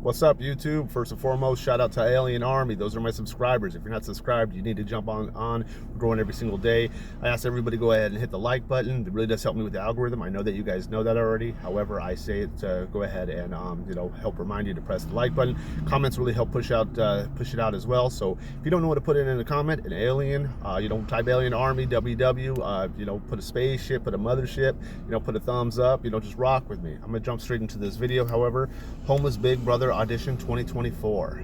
What's up, YouTube? First and foremost, shout out to Alien Army. Those are my subscribers. If you're not subscribed, you need to jump on. We're growing every single day. I ask everybody to go ahead and hit the like button. It really does help me with the algorithm. I know that you guys know that already. However, I say it to go ahead and help remind you to press the like button. Comments really help push it out as well. So if you don't know what to put in a comment, an alien, type Alien Army WW. Put a spaceship, put a mothership, put a thumbs up. Just rock with me. I'm gonna jump straight into this video. However, homeless Big Brother Audition 2024.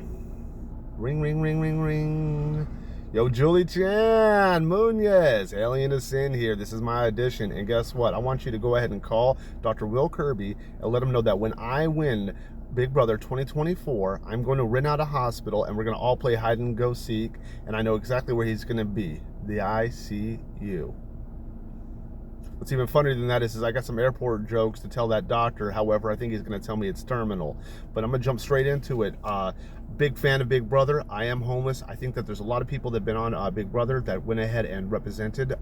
Ring, ring, ring, ring, ring. Yo, Julie Chan, Munoz, AlienAscend here. This is my audition. And guess what? I want you to go ahead and call Dr. Will Kirby and let him know that when I win Big Brother 2024, I'm going to rent out a hospital and we're going to all play hide and go seek. And I know exactly where he's going to be, the ICU. What's even funnier than that is I got some airport jokes to tell that doctor. However, I think he's going to tell me it's terminal. But I'm going to jump straight into it. Big fan of Big Brother. I am homeless. I think that there's a lot of people that have been on Big Brother that went ahead and represented,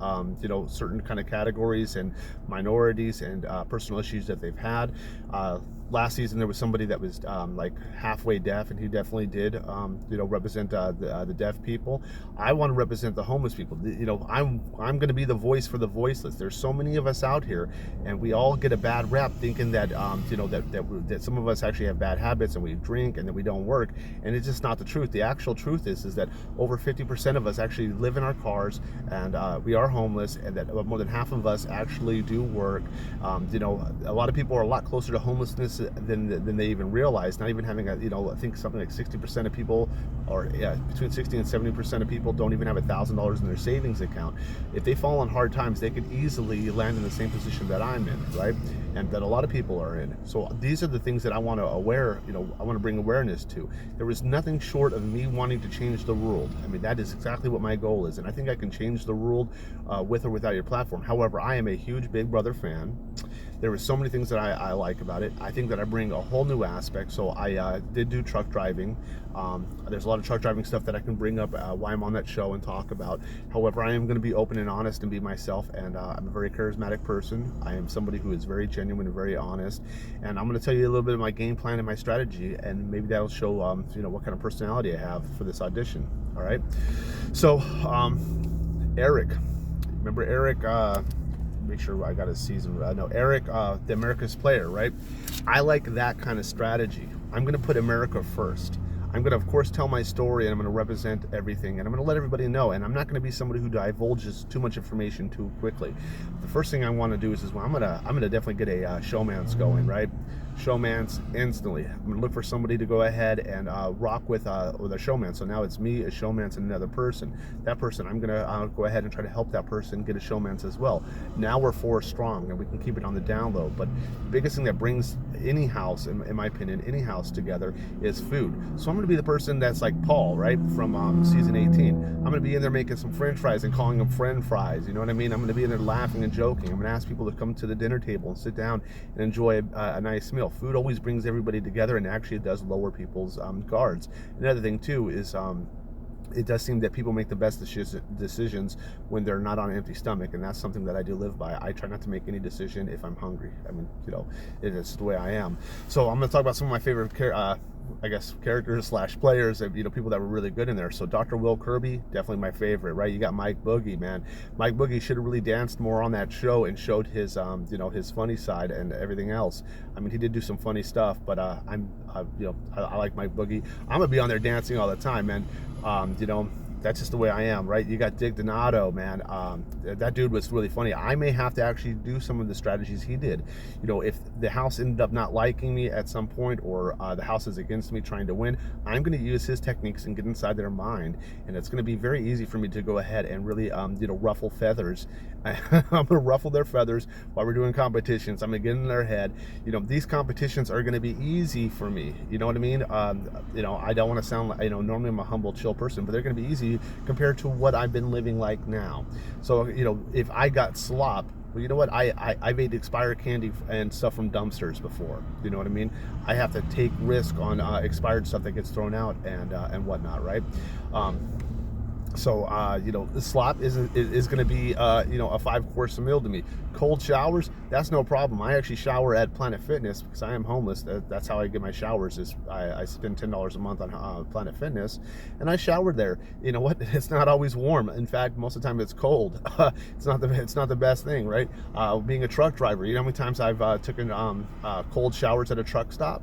certain kind of categories and minorities and personal issues that they've had. Last season, there was somebody that was like halfway deaf, and he definitely did, represent the deaf people. I want to represent the homeless people. I'm going to be the voice for the voiceless. There's so many of us out here, and we all get a bad rap thinking that, that some of us actually have bad habits and we drink and that we don't work. And it's just not the truth. The actual truth is that over 50% of us actually live in our cars, and we are homeless, and that more than half of us actually do work. A lot of people are a lot closer to homelessness than they even realize. Not even having I think something like 60% of people, or between 60 and 70% of people don't even have $1,000 in their savings account. If they fall on hard times, they could easily land in the same position that I'm in, right? And that a lot of people are in. So these are the things that I want to I want to bring awareness to. There is nothing short of me wanting to change the world. I mean, that is exactly what my goal is, and I think I can change the world with or without your platform. However, I am a huge Big Brother fan. There were so many things that I like about it. I think that I bring a whole new aspect. So I did do truck driving. There's a lot of truck driving stuff that I can bring up while I'm on that show and talk about. However, I am going to be open and honest and be myself, and I'm a very charismatic person. I am somebody who is very genuine and very honest, and I'm going to tell you a little bit of my game plan and my strategy, and maybe that'll show what kind of personality I have for this audition. All right, so Eric, remember Eric? Make sure I got his season. No, Eric, the America's Player, right? I like that kind of strategy. I'm going to put America first. I'm going to, of course, tell my story, and I'm going to represent everything, and I'm going to let everybody know, and I'm not going to be somebody who divulges too much information too quickly. The first thing I want to do is I'm going to definitely get a showmance going, right? Showmance instantly. I'm going to look for somebody to go ahead and rock with a showman. So now it's me, a showmance, and another person. That person, I'm going to go ahead and try to help that person get a showmance as well. Now we're 4 strong, and we can keep it on the down low. But the biggest thing that brings any house, in my opinion, any house together is food. So I'm going to be the person that's like Paul, right, from season 18. I'm going to be in there making some French fries and calling them friend fries. You know what I mean? I'm going to be in there laughing and joking. I'm going to ask people to come to the dinner table and sit down and enjoy a nice meal. Food always brings everybody together, and actually it does lower people's guards. Another thing too is it does seem that people make the best decisions when they're not on an empty stomach, and that's something that I do live by. I try not to make any decision if I'm hungry. I mean, it is the way I am. So I'm going to talk about some of my favorite characters / players, people that were really good in there. So Dr. Will Kirby, definitely my favorite, right? You got Mike Boogie, man. Mike Boogie should have really danced more on that show and showed his his funny side and everything else. I mean, he did do some funny stuff, but I like Mike Boogie. I'm gonna be on there dancing all the time, man. That's just the way I am, right? You got Dick Donato, man. That dude was really funny. I may have to actually do some of the strategies he did. If the house ended up not liking me at some point, or the house is against me trying to win, I'm going to use his techniques and get inside their mind. And it's going to be very easy for me to go ahead and really, ruffle feathers. I'm going to ruffle their feathers while we're doing competitions. I'm going to get in their head. These competitions are going to be easy for me. You know what I mean? I don't want to sound like, normally I'm a humble, chill person, but they're going to be easy compared to what I've been living like now. So, if I got slop, well, you know what? I've ate expired candy and stuff from dumpsters before. You know what I mean? I have to take risk on expired stuff that gets thrown out and whatnot, right? So, you know, the slop is going to be, you know, a 5-course meal to me. Cold showers, that's no problem. I actually shower at Planet Fitness because I am homeless. That's how I get my showers. Is I spend $10 a month on Planet Fitness, and I shower there. You know what? It's not always warm. In fact, most of the time it's cold. It's not the best thing, right? Being a truck driver, you know how many times I've taken cold showers at a truck stop?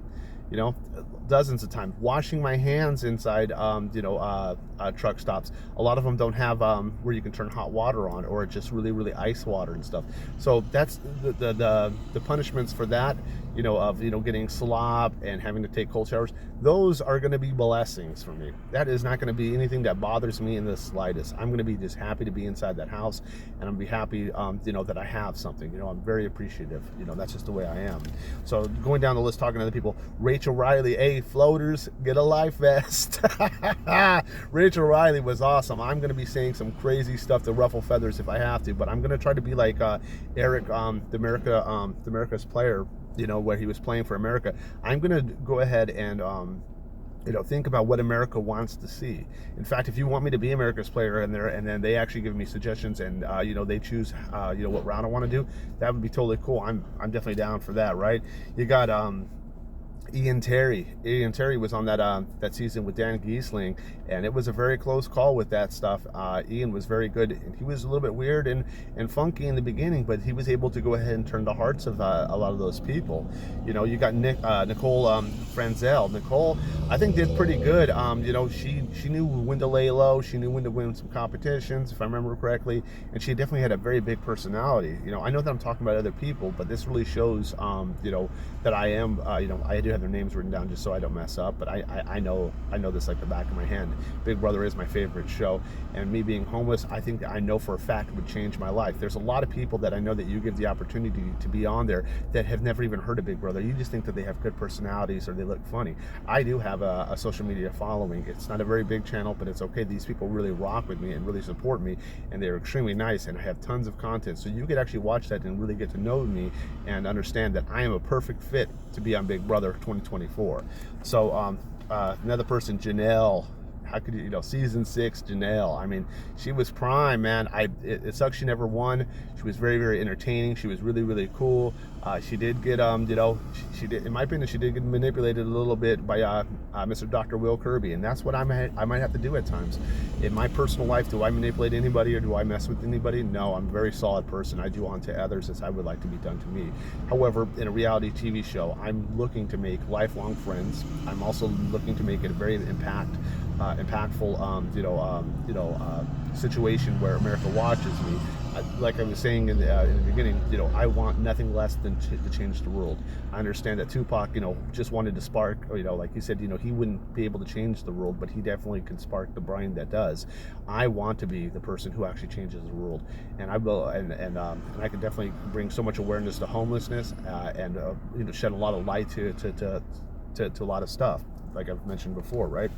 You know, dozens of times. Washing my hands inside, you know, truck stops. A lot of them don't have where you can turn hot water on, or just really ice water and stuff. So that's the punishments for that. You know, of, you know, getting slop and having to take cold showers. Those are going to be blessings for me. That is not going to be anything that bothers me in the slightest. I'm going to be just happy to be inside that house, and I'm going to be happy, you know, that I have something. You know, I'm very appreciative. You know, that's just the way I am. So going down the list, talking to other people. Rachel Riley, hey, floaters, get a life vest. Rachel Riley was awesome. I'm going to be saying some crazy stuff to ruffle feathers if I have to, but I'm going to try to be like Eric, the America's player, you know, where he was playing for America. I'm going to go ahead and, you know, think about what America wants to see. In fact, if you want me to be America's player in there, and then they actually give me suggestions, and you know, they choose, you know, what round I want to do, that would be totally cool. I'm definitely down for that, right? You got Ian Terry was on that season with Dan Giesling, and it was a very close call with that stuff. Ian was very good, and he was a little bit weird and funky in the beginning, but he was able to go ahead and turn the hearts of a lot of those people. You know, you got Nicole Franzel. Nicole, I think, did pretty good. You know, she knew when to lay low. She knew when to win some competitions, if I remember correctly, and she definitely had a very big personality. You know, I know that I'm talking about other people, but this really shows, you know, that I am, you know, I do have their names written down just so I don't mess up, but I know this like the back of my hand. Big Brother is my favorite show, and me being homeless, I think that I know for a fact would change my life. There's a lot of people that I know that you give the opportunity to be on there that have never even heard of Big Brother. You just think that they have good personalities or they look funny. I do have a social media following. It's not a very big channel, but it's okay. These people really rock with me and really support me, and they're extremely nice, and I have tons of content, so you could actually watch that and really get to know me and understand that I am a perfect fit to be on Big Brother 2024. So another person, Janelle. How could you know, season 6, Janelle? I mean, she was prime, man. It sucks she never won. She was very entertaining. She was really cool. She did get you know, she did, in my opinion, she did get manipulated a little bit by Mr. Dr. Will Kirby, and that's what I might have to do at times. In my personal life, do I manipulate anybody or do I mess with anybody? No, I'm a very solid person. I do unto others as I would like to be done to me. However, in a reality TV show, I'm looking to make lifelong friends. I'm also looking to make it a very impactful situation where America watches me. Like I was saying in the beginning, you know, I want nothing less than to change the world. I understand that Tupac, you know, just wanted to spark, you know, like he said, you know, he wouldn't be able to change the world, but he definitely can spark the brain that does. I want to be the person who actually changes the world, and I will, and I can definitely bring so much awareness to homelessness, and you know, shed a lot of light to a lot of stuff, like I've mentioned before, right?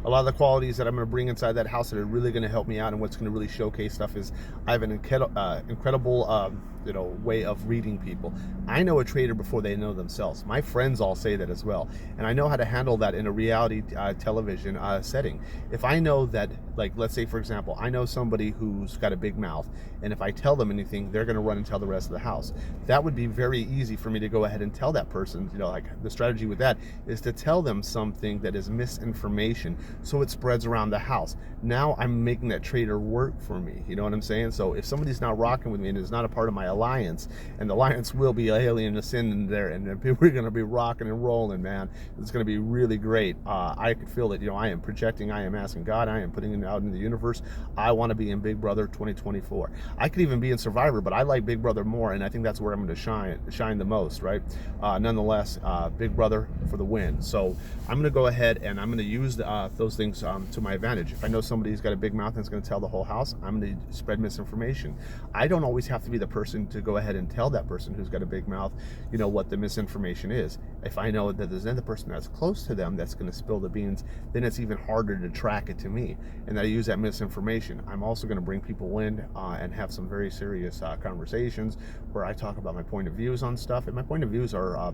A lot of the qualities that I'm going to bring inside that house that are really going to help me out and what's going to really showcase stuff is I have an incredible you know, way of reading people. I know a trader before they know themselves. My friends all say that as well, and I know how to handle that in a reality television setting. If I know that, like, let's say for example, I know somebody who's got a big mouth, and if I tell them anything, they're going to run and tell the rest of the house. That would be very easy for me to go ahead and tell that person. You know, like, the strategy with that is to tell them something that is misinformation, so it spreads around the house. Now I'm making that trader work for me. You know what I'm saying? So if somebody's not rocking with me and is not a part of my alliance, and the alliance will be AlienAscend in there, and we're going to be rocking and rolling, man. It's going to be really great. I could feel it. You know, I am projecting, I am asking God, I am putting it out in the universe. I want to be in Big Brother 2024. I could even be in Survivor, but I like Big Brother more, and I think that's where I'm going to shine the most, right? Nonetheless, Big Brother for the win. So I'm going to go ahead and I'm going to use those things to my advantage. If I know somebody's got a big mouth and is going to tell the whole house, I'm going to spread misinformation. I don't always have to be the person to go ahead and tell that person who's got a big mouth, you know, what the misinformation is. If I know that there's another person that's close to them that's going to spill the beans, then it's even harder to track it to me. And I use that misinformation. I'm also going to bring people in and have some very serious conversations where I talk about my point of views on stuff. And my point of views are,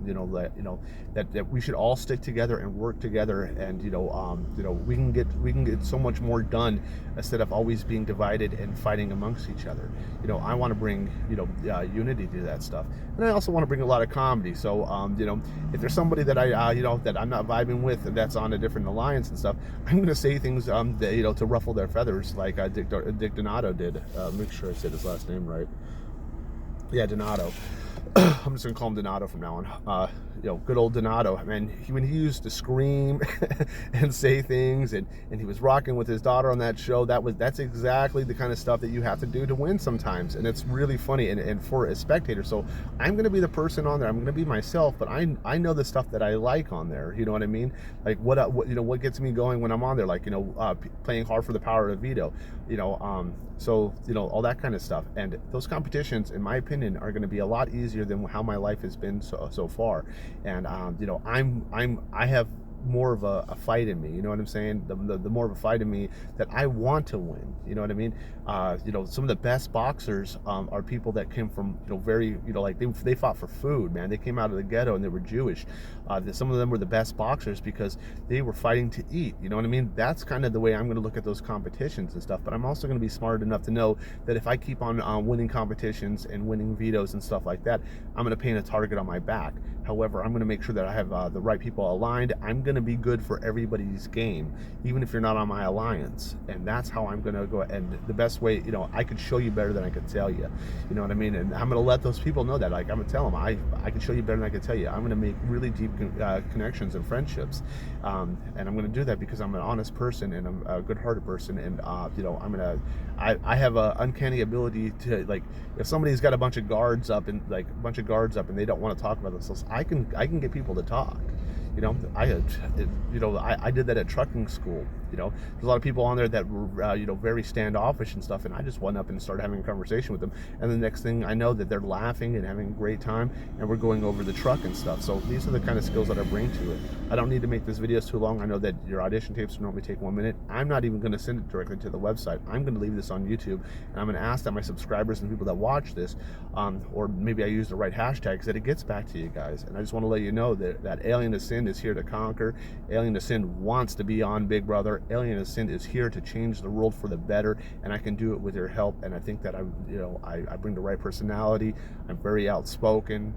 that we should all stick together and work together, and we can get so much more done instead of always being divided and fighting amongst each other. I want to bring unity to that stuff, and I also want to bring a lot of comedy. So if there's somebody that that I'm not vibing with and that's on a different alliance and stuff, I'm going to say things that, to ruffle their feathers, like Dick Donato did. Make sure I said his last name right. Yeah, Donato. I'm just gonna call him Donato from now on. Good old Donato. Man, when he used to scream and say things, and he was rocking with his daughter on that show, that's exactly the kind of stuff that you have to do to win sometimes, and it's really funny. And for a spectator, so I'm gonna be the person on there. I'm gonna be myself, but I know the stuff that I like on there. You know what I mean? Like what gets me going when I'm on there, like playing hard for the power of veto. So all that kind of stuff. And those competitions, in my opinion, are going to be a lot easier than how my life has been so far. And I have more of a fight in me, you know what I'm saying? The more of a fight in me that I want to win, you know what I mean? Some of the best boxers are people that came from very like they fought for food, man. They came out of the ghetto and they were Jewish. Some of them were the best boxers because they were fighting to eat, you know what I mean? That's kind of the way I'm going to look at those competitions and stuff. But I'm also going to be smart enough to know that if I keep on winning competitions and winning vetoes and stuff like that, I'm going to paint a target on my back. However, I'm going to make sure that I have the right people aligned. I'm going to be good for everybody's game, even if you're not on my alliance. And that's how I'm going to go. And the best way, I could show you better than I could tell you. You know what I mean? And I'm going to let those people know that. Like, I'm going to tell them, I can show you better than I can tell you. I'm going to make really deep connections and friendships. And I'm going to do that because I'm an honest person and I'm a good-hearted person. And, I have an uncanny ability to, like, if somebody's got a bunch of guards up and they don't want to talk about themselves, I can get people to talk. I did that at trucking school. There's a lot of people on there that were, very standoffish and stuff, and I just went up and started having a conversation with them. And the next thing I know, that they're laughing and having a great time, and we're going over the truck and stuff. So these are the kind of skills that I bring to it. I don't need to make this video too long. I know that your audition tapes normally take 1 minute. I'm not even going to send it directly to the website. I'm going to leave this on YouTube, and I'm going to ask that my subscribers and people that watch this, or maybe I use the right hashtags, that it gets back to you guys. And I just want to let you know that AlienAscend is here to conquer. AlienAscend wants to be on Big Brother. AlienAscend is here to change the world for the better, and I can do it with your help. And I think that I bring the right personality. I'm very outspoken,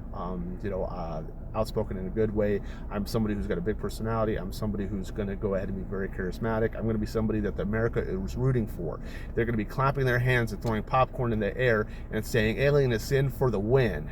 outspoken in a good way. I'm somebody who's got a big personality. I'm somebody who's going to go ahead and be very charismatic. I'm going to be somebody that America is rooting for. They're going to be clapping their hands and throwing popcorn in the air and saying AlienAscend for the win.